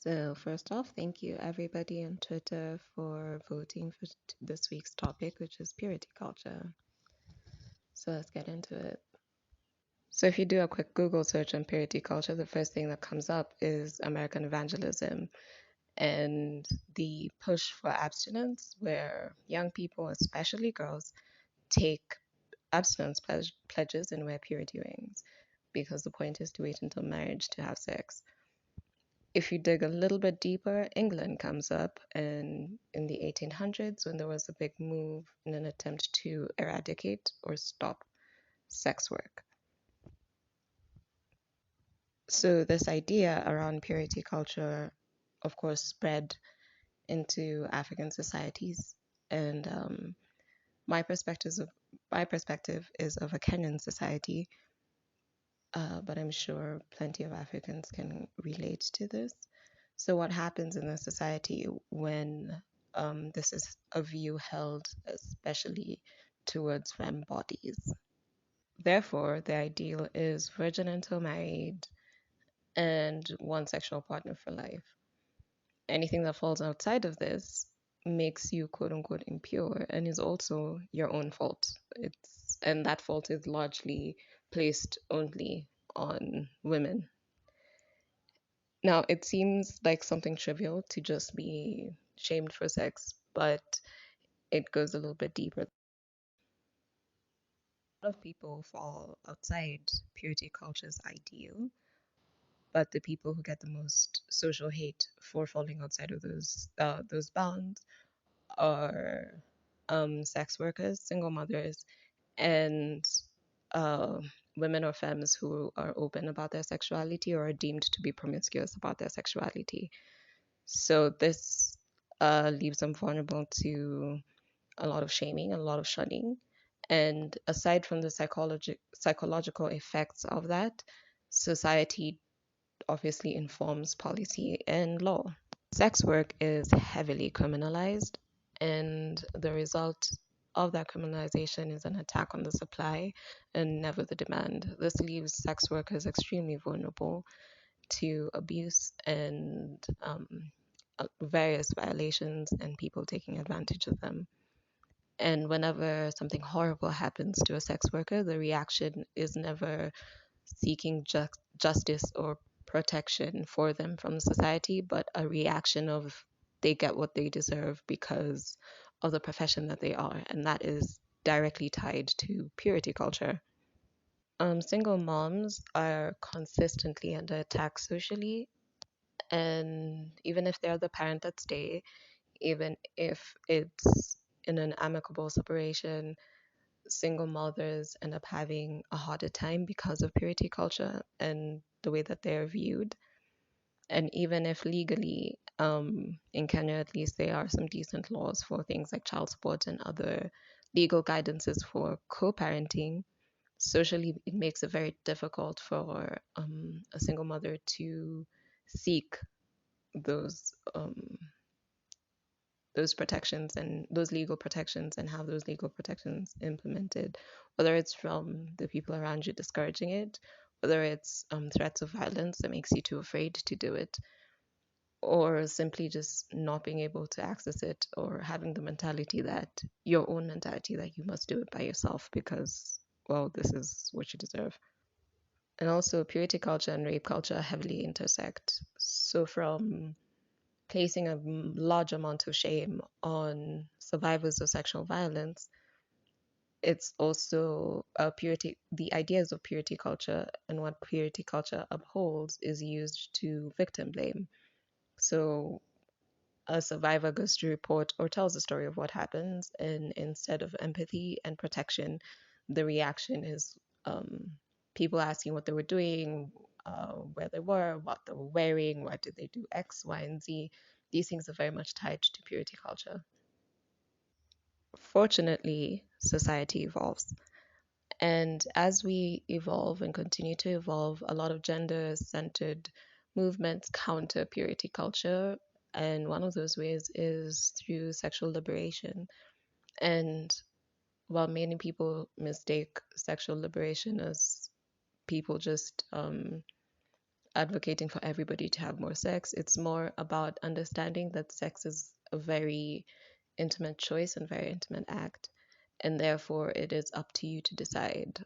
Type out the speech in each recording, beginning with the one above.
So, first off, thank you everybody on Twitter for voting for this week's topic, which is purity culture. So, let's get into it. So, if you do a quick Google search on purity culture, the first thing that comes up is American evangelism and the push for abstinence, where young people, especially girls, take abstinence pledges and wear purity rings because the point is to wait until marriage to have sex. If you dig a little bit deeper, England comes up, and in the 1800s, when there was a big move in an attempt to eradicate or stop sex work. So, this idea around purity culture, of course, spread into African societies. And my perspective of my perspective is of a Kenyan society, but I'm sure plenty of Africans can relate to this. So, what happens in a society when this is a view held, especially towards femme bodies? Therefore, the ideal is virgin until married and one sexual partner for life. Anything that falls outside of this makes you quote unquote impure and is also your own fault. And that fault is largely placed only on women. Now, it seems like something trivial to just be shamed for sex, but it goes a little bit deeper. A lot of people fall outside purity culture's ideal, but the people who get the most social hate for falling outside of those bounds are sex workers, single mothers, and uh, women or femmes who are open about their sexuality or are deemed to be promiscuous about their sexuality. So this leaves them vulnerable to a lot of shaming, a lot of shunning. And aside from the psychological effects of that, society obviously informs policy and law. Sex work is heavily criminalized, and the result of that criminalization is an attack on the supply and never the demand. This leaves sex workers extremely vulnerable to abuse and various violations and people taking advantage of them. And whenever something horrible happens to a sex worker, the reaction is never seeking justice or protection for them from society, but a reaction of they get what they deserve because of the profession that they are. And that is directly tied to purity culture. Single moms are consistently under attack socially, and even if they're the parent that stay, even if it's in an amicable separation, single mothers end up having a harder time because of purity culture and the way that they're viewed. And even if legally, in Kenya at least, there are some decent laws for things like child support and other legal guidances for co parenting, socially it makes it very difficult for a single mother to seek those those protections and those legal protections and have those legal protections implemented, whether it's from the people around you discouraging it, whether it's threats of violence that makes you too afraid to do it, or simply just not being able to access it or having the mentality that your own mentality that you must do it by yourself because, well, this is what you deserve. And also, purity culture and rape culture heavily intersect. So, from placing a large amount of shame on survivors of sexual violence, it's also the ideas of purity culture and what purity culture upholds is used to victim blame. So a survivor goes to report or tells the story of what happens, and instead of empathy and protection, the reaction is people asking what they were doing, where they were, what they were wearing, why did they do X, Y, and Z. These things are very much tied to purity culture. Fortunately, society evolves. And as we evolve and continue to evolve, a lot of gender centered movements counter purity culture. And one of those ways is through sexual liberation. And while many people mistake sexual liberation as people just advocating for everybody to have more sex. It's more about understanding that sex is a very intimate choice and very intimate act, and therefore it is up to you to decide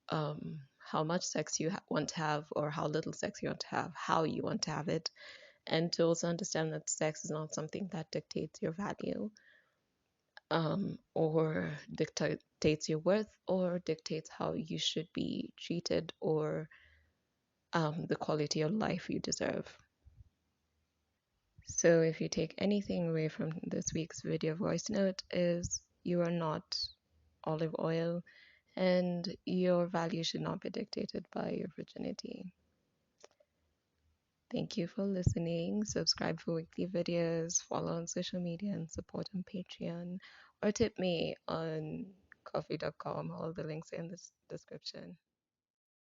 how much sex you want to have, or how little sex you want to have, how you want to have it, and to also understand that sex is not something that dictates your value, or dictates your worth, or dictates how you should be treated, or the quality of life you deserve. So if you take anything away from this week's video voice note, is you are not olive oil, and your value should not be dictated by your virginity. Thank you for listening. Subscribe for weekly videos, follow on social media, and support on Patreon, or tip me on coffee.com. All the links are in the description.